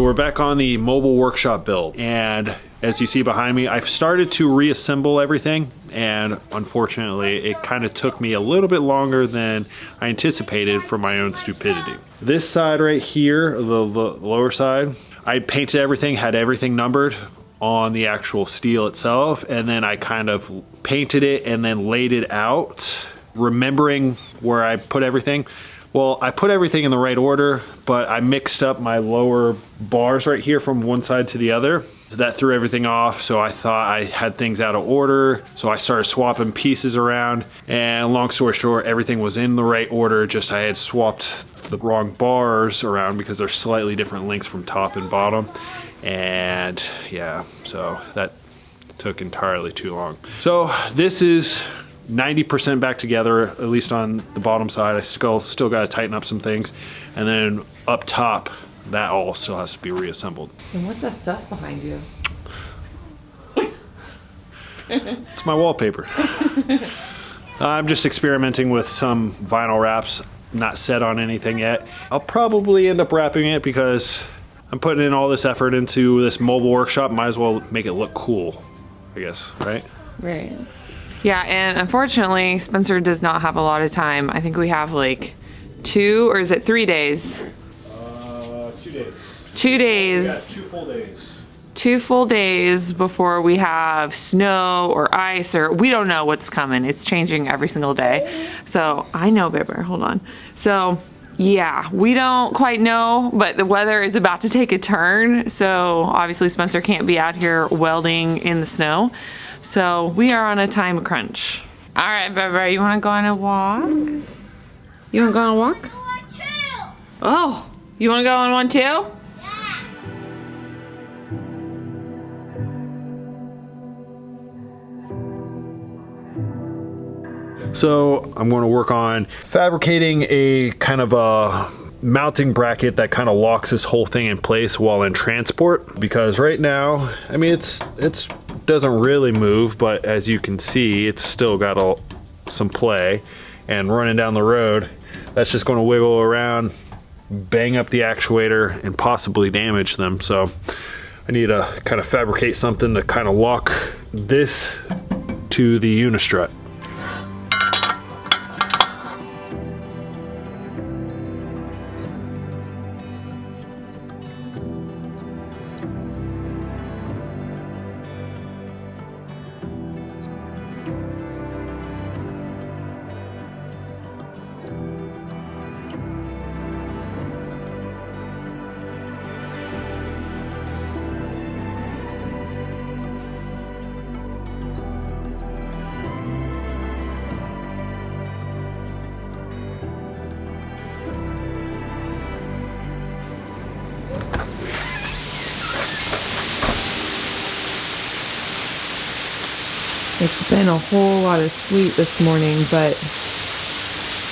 So we're back on the mobile workshop build, and as you see behind me, I've started to reassemble everything, and unfortunately it kind of took me a little bit longer than I anticipated for my own stupidity. This side right here, the lower side, I painted everything, had everything numbered on the actual steel itself, and then I kind of painted it and then laid it out, remembering where I put everything. Well, I put everything in the right order, but I mixed up my lower bars right here from one side to the other. That threw everything off, so I thought I had things out of order. So I started swapping pieces around, and long story short, everything was in the right order, just I had swapped the wrong bars around because they're slightly different lengths from top and bottom. And yeah, so that took entirely too long. So this is 90% back together, at least on the bottom side. I still got to tighten up some things, and then up top, that all still has to be reassembled. And what's that stuff behind you? It's my wallpaper. I'm just experimenting with some vinyl wraps, not set on anything yet. I'll probably end up wrapping it because I'm putting in all this effort into this mobile workshop. Might as well make it look cool, I guess, right? Right. Yeah, and unfortunately, Spencer does not have a lot of time. I think we have like 2, or is it 3 days? 2 days. 2 days. Yeah, 2 full days. 2 full days before we have snow or ice, or we don't know what's coming. It's changing every single day. So I know, Bibber, hold on. So yeah, we don't quite know, but the weather is about to take a turn. So obviously Spencer can't be out here welding in the snow. So we are on a time crunch. All right, Bibber, you wanna go on a walk? You wanna go on a walk? Oh, you wanna go on one too? So I'm going to work on fabricating a kind of a mounting bracket that kind of locks this whole thing in place while in transport, because right now, I mean, it's doesn't really move, but as you can see, it's still got some play, and running down the road, that's just going to wiggle around, bang up the actuator, and possibly damage them. So I need to kind of fabricate something to kind of lock this to the unistrut. It's been a whole lot of sleet this morning, but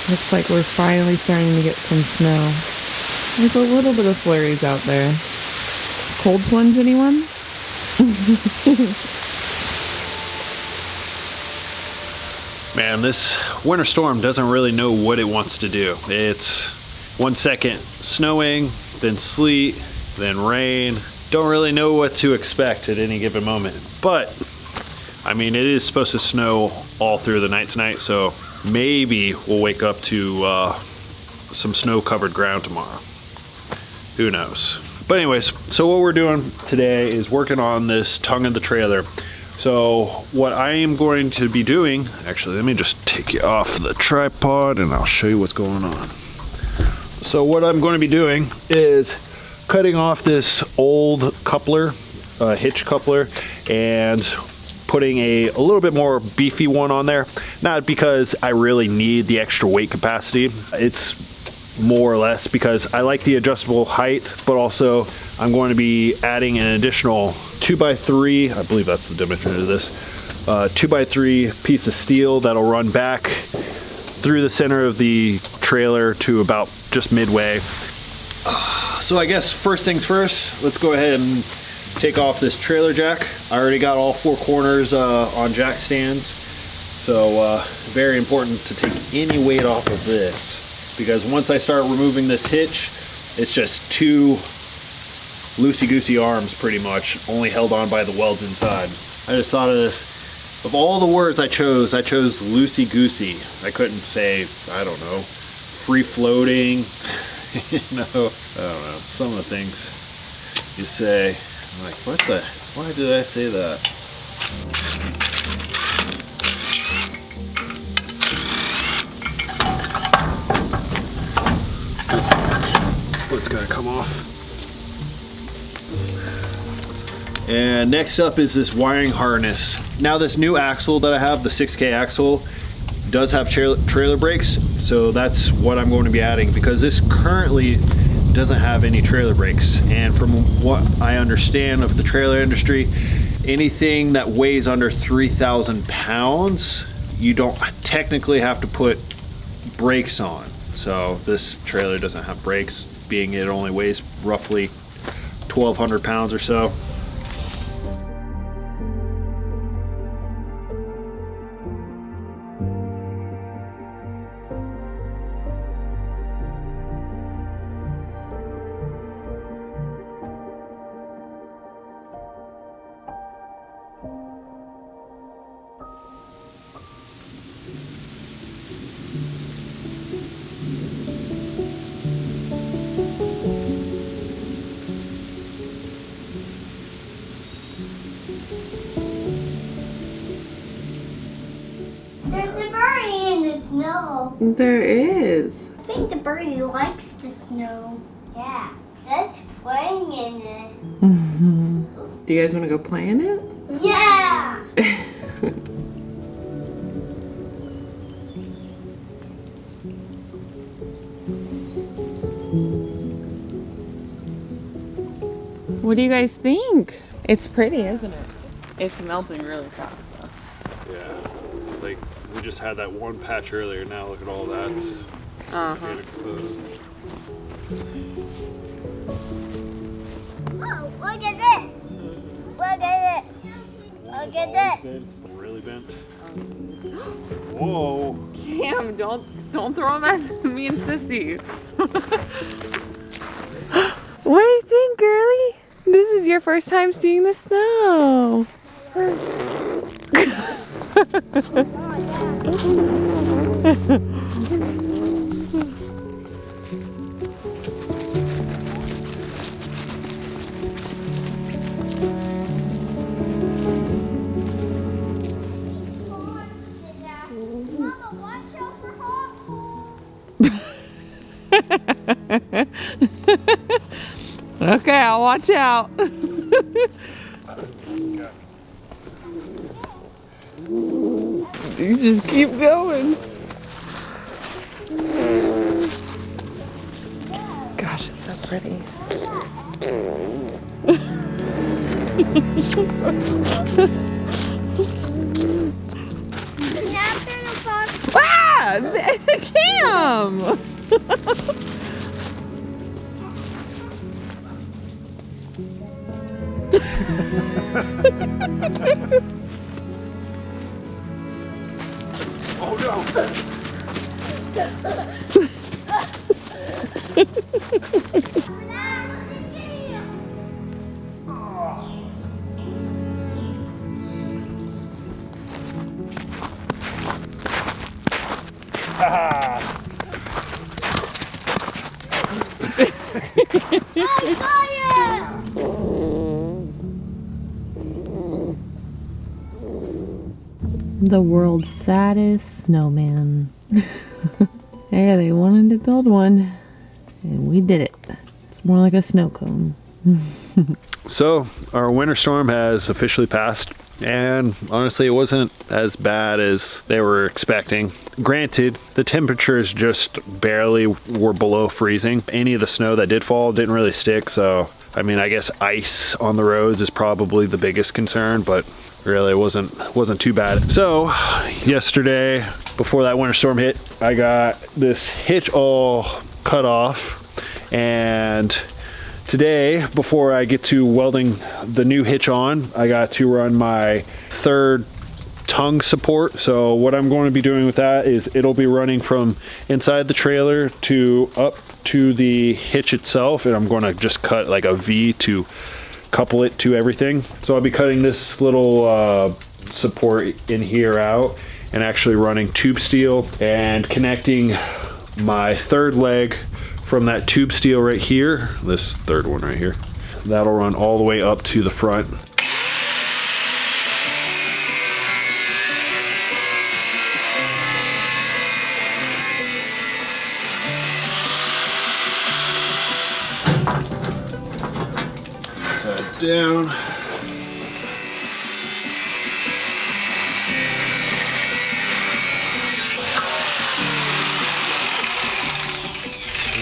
looks like we're finally starting to get some snow. There's a little bit of flurries out there. Cold plunge, anyone? Man, this winter storm doesn't really know what it wants to do. It's 1 second snowing, then sleet, then rain. Don't really know what to expect at any given moment. But I mean, it is supposed to snow all through the night tonight, so maybe we'll wake up to some snow-covered ground tomorrow. Who knows? But anyways, so what we're doing today is working on this tongue of the trailer. So what I am going to be doing, actually, let me just take you off the tripod and I'll show you what's going on. So what I'm going to be doing is cutting off this old coupler, hitch coupler, and putting a little bit more beefy one on there. Not because I really need the extra weight capacity. It's more or less because I like the adjustable height, but also I'm going to be adding an additional 2x3, I believe that's the dimension of this, 2x3 piece of steel that'll run back through the center of the trailer to about just midway. So I guess first things first, let's go ahead and take off this trailer jack. I already got all 4 corners on jack stands, so very important to take any weight off of this, because once I start removing this hitch, it's just too loosey-goosey arms pretty much, only held on by the welds inside. I just thought of this. Of all the words I chose loosey-goosey. I couldn't say, I don't know, free-floating, you know, I don't know, some of the things you say. I'm like, why did I say that? What's gonna come off? And next up is this wiring harness. Now this new axle that I have, the 6K axle, does have trailer brakes, so that's what I'm going to be adding, because this currently doesn't have any trailer brakes. And from what I understand of the trailer industry, anything that weighs under 3,000 pounds, you don't technically have to put brakes on. So this trailer doesn't have brakes, being it only weighs roughly 1,200 pounds or so. There's a birdie in the snow. There is. I think the birdie likes the snow. Yeah, that's playing in it. Do you guys want to go play in it? Yeah! What do you guys think? It's pretty, isn't it? It's melting really fast though. Yeah, like we just had that one patch earlier. Now look at all that. Whoa, look at this! Look at this! Look at this! Really bent. Whoa! Cam, don't throw them at me and Sissy. What do you think, girly? This is your first time seeing the snow. Okay, I'll watch out. You just keep going. Gosh, it's so pretty. Ah! Cam! Oh no! The world's saddest snowman. Yeah, they wanted to build one, and we did it. It's more like a snow cone. So our winter storm has officially passed, and honestly it wasn't as bad as they were expecting. Granted, the temperatures just barely were below freezing. Any of the snow that did fall didn't really stick, so I mean, I guess ice on the roads is probably the biggest concern, but really it wasn't too bad. So yesterday, before that winter storm hit, I got this hitch all cut off, and today, before I get to welding the new hitch on, I got to run my third tongue support. So what I'm going to be doing with that is it'll be running from inside the trailer to up to the hitch itself, and I'm going to just cut like a V to couple it to everything. So I'll be cutting this little support in here out and actually running tube steel and connecting my third leg from that tube steel right here, this third one right here. That'll run all the way up to the front. Set it down.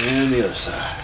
And the other side.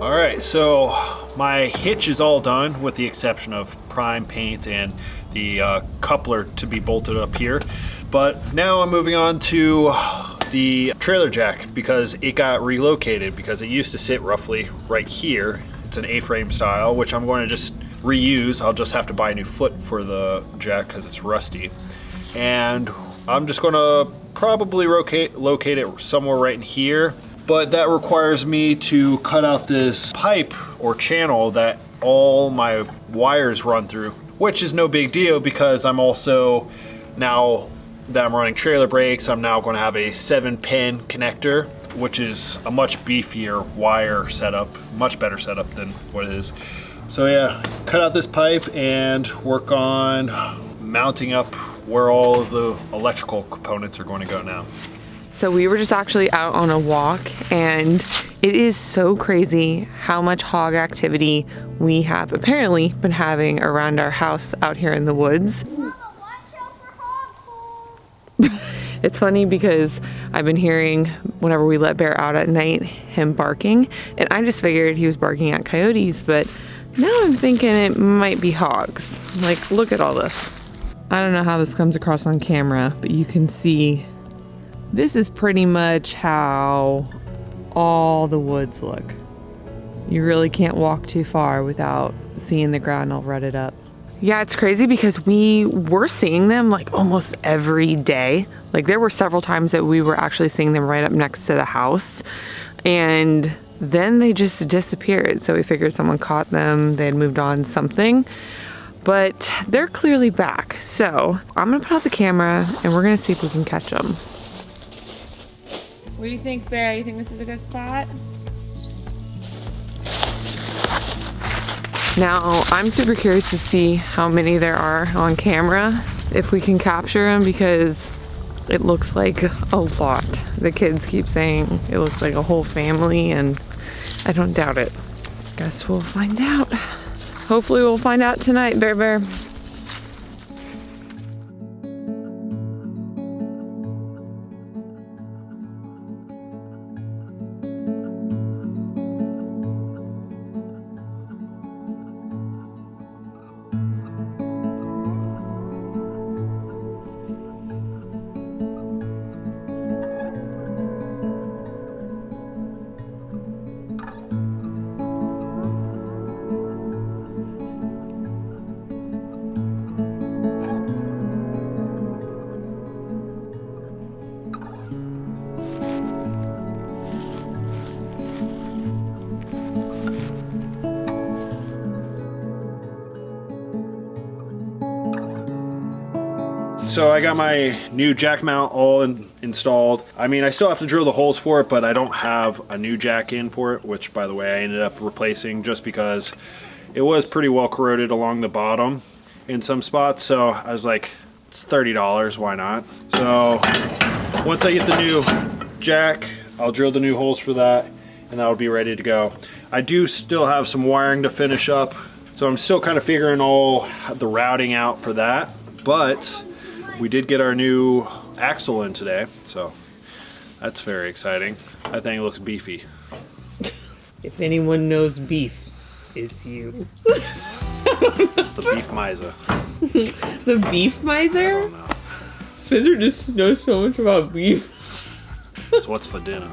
All right, so my hitch is all done with the exception of prime paint and the coupler to be bolted up here. But now I'm moving on to the trailer jack because it got relocated because it used to sit roughly right here. It's an A-frame style, which I'm going to just reuse. I'll just have to buy a new foot for the jack because it's rusty. And I'm just gonna probably locate it somewhere right in here. But that requires me to cut out this pipe or channel that all my wires run through, which is no big deal because I'm also, now that I'm running trailer brakes, I'm now going to have a 7-pin connector, which is a much beefier wire setup, much better setup than what it is. So yeah, cut out this pipe and work on mounting up where all of the electrical components are going to go now. So we were just actually out on a walk, and it is so crazy how much hog activity we have apparently been having around our house out here in the woods. It's funny because I've been hearing whenever we let Bear out at night, him barking, and I just figured he was barking at coyotes, but now I'm thinking it might be hogs. Like, look at all this. I don't know how this comes across on camera, but you can see this is pretty much how all the woods look. You really can't walk too far without seeing the ground all rutted up. Yeah, it's crazy because we were seeing them like almost every day. Like there were several times that we were actually seeing them right up next to the house, and then they just disappeared. So we figured someone caught them, they had moved on something, but they're clearly back. So I'm gonna put out the camera and we're gonna see if we can catch them. What do you think, Bear? You think this is a good spot? Now, I'm super curious to see how many there are on camera, if we can capture them, because it looks like a lot. The kids keep saying it looks like a whole family, and I don't doubt it. Guess we'll find out. Hopefully we'll find out tonight, Bear Bear. So I got my new jack mount all installed. I mean, I still have to drill the holes for it, but I don't have a new jack in for it, which by the way, I ended up replacing just because it was pretty well corroded along the bottom in some spots. So I was like, it's $30, why not? So once I get the new jack, I'll drill the new holes for that and that'll be ready to go. I do still have some wiring to finish up, so I'm still kind of figuring all the routing out for that, but we did get our new axle in today, so that's very exciting. That thing looks beefy. If anyone knows beef, it's you. It's the beef miser. The beef miser? I don't know. Spencer just knows so much about beef. It's what's for dinner.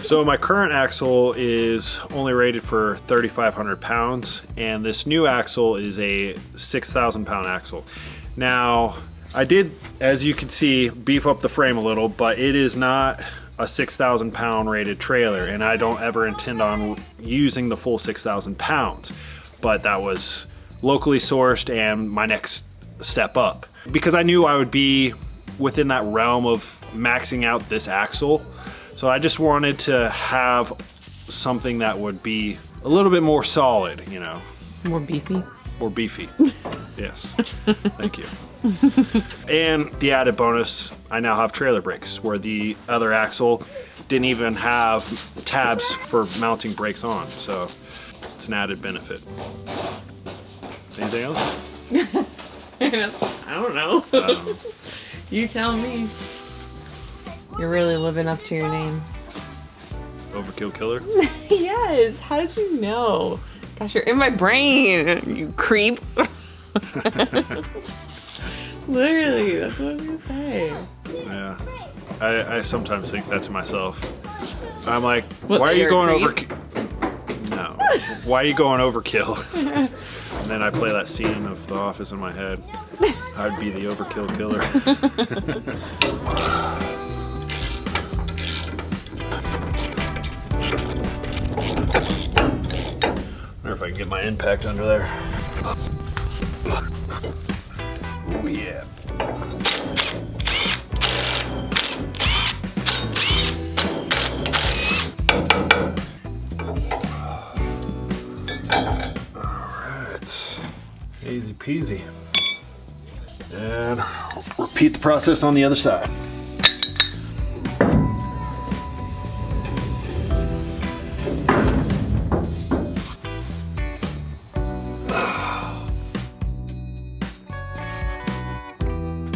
So my current axle is only rated for 3,500 pounds, and this new axle is a 6,000 pound axle. Now, I did, as you can see, beef up the frame a little, but it is not a 6,000 pound rated trailer, and I don't ever intend on using the full 6,000 pounds. But that was locally sourced and my next step up. Because I knew I would be within that realm of maxing out this axle, so I just wanted to have something that would be a little bit more solid, you know. More beefy? Or beefy. Yes, thank you. And the added bonus, I now have trailer brakes, where the other axle didn't even have tabs for mounting brakes on, so it's an added benefit. Anything else? I don't know. You tell me. You're really living up to your name. Overkill killer? Yes, how did you know? Gosh, you're in my brain, you creep. Literally, that's what I was gonna say. Yeah, I sometimes think that to myself. I'm like, What, why are you going over? creep? No, why are you going overkill? And then I play that scene of The Office in my head. I'd be the overkill killer. Wonder if I can get my impact under there. Oh yeah. Alright. Easy peasy. And repeat the process on the other side.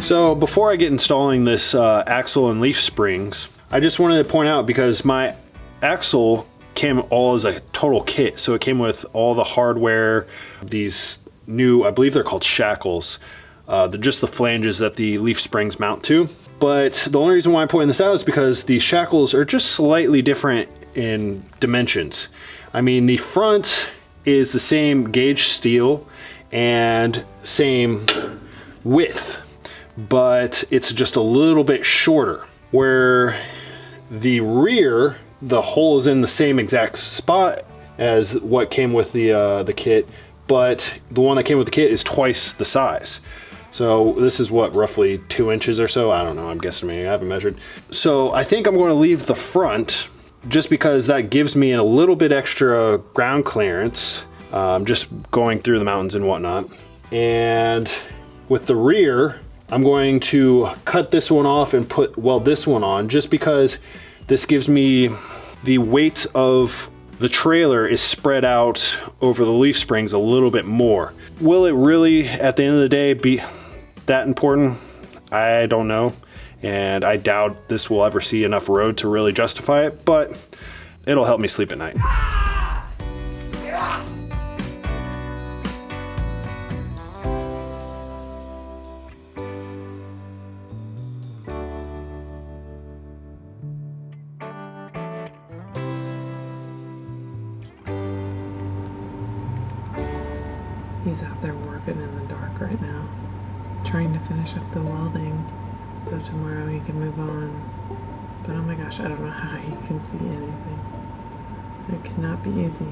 So before I get installing this axle and leaf springs, I just wanted to point out, because my axle came all as a total kit. So it came with all the hardware, these new, I believe they're called shackles. They're just the flanges that the leaf springs mount to. But the only reason why I'm pointing this out is because the shackles are just slightly different in dimensions. I mean, the front is the same gauge steel and same width, but it's just a little bit shorter. Where the rear, the hole is in the same exact spot as what came with the kit, but the one that came with the kit is twice the size. So this is what, roughly 2 inches or so? I don't know, I'm guesstimating, I haven't measured. So I think I'm going to leave the front just because that gives me a little bit extra ground clearance just going through the mountains and whatnot. And with the rear, I'm going to cut this one off and weld this one on, just because this gives me the weight of the trailer is spread out over the leaf springs a little bit more. Will it really, at the end of the day, be that important? I don't know. And I doubt this will ever see enough road to really justify it, but it'll help me sleep at night. He's out there working in the dark right now, trying to finish up the welding so tomorrow he can move on. But oh my gosh, I don't know how he can see anything. It cannot be easy.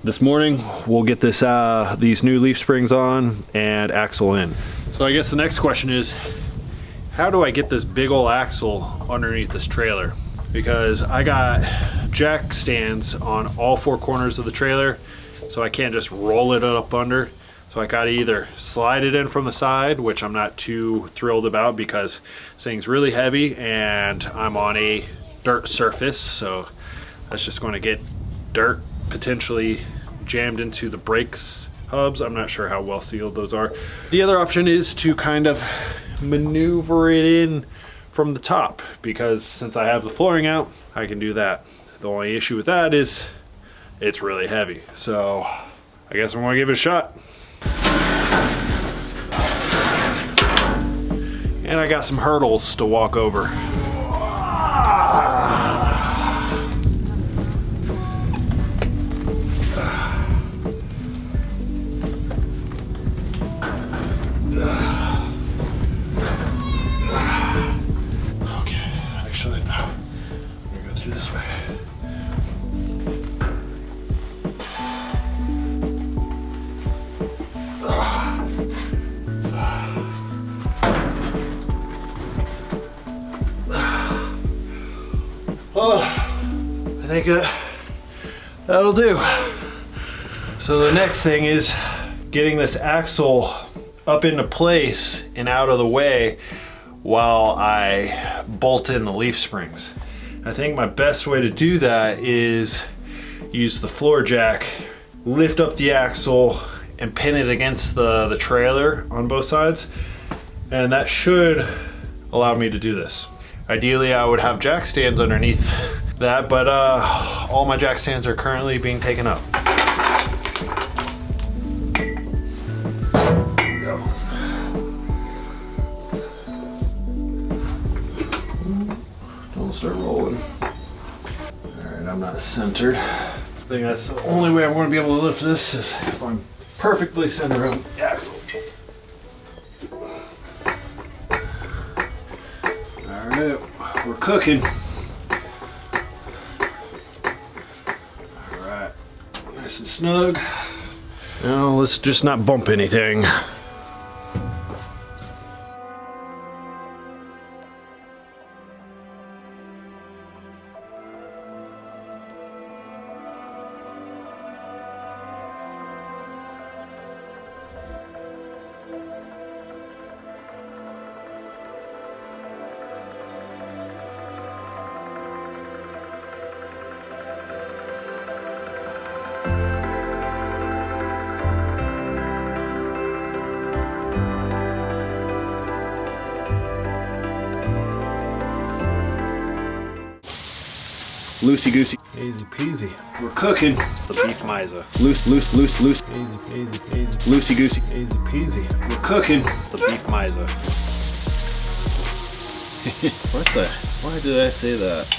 This morning, we'll get this these new leaf springs on and axle in. So I guess the next question is, how do I get this big old axle underneath this trailer? Because I got jack stands on all four corners of the trailer, so I can't just roll it up under. So I gotta either slide it in from the side, which I'm not too thrilled about because this thing's really heavy and I'm on a dirt surface, so that's just gonna get dirt potentially jammed into the brakes hubs. I'm not sure how well sealed those are. The other option is to kind of maneuver it in from the top, because since I have the flooring out, I can do that. The only issue with that is it's really heavy. So I guess I'm gonna give it a shot. And I got some hurdles to walk over. I think that'll do. So the next thing is getting this axle up into place and out of the way while I bolt in the leaf springs. I think my best way to do that is use the floor jack, lift up the axle and pin it against the trailer on both sides, and that should allow me to do this. Ideally, I would have jack stands underneath that, but all my jack stands are currently being taken up. There we go. Don't start rolling. All right, I'm not centered. I think that's the only way I'm going to be able to lift this is if I'm perfectly centered on the axle. All right, we're cooking. All right, nice and snug. Now let's just not bump anything. Loosey goosey. Easy peasy. We're cooking. The beef misa. Loose. Easy peasy. Loosey goosey. Easy peasy. We're cooking. The beef misa. What the? Why did I say that?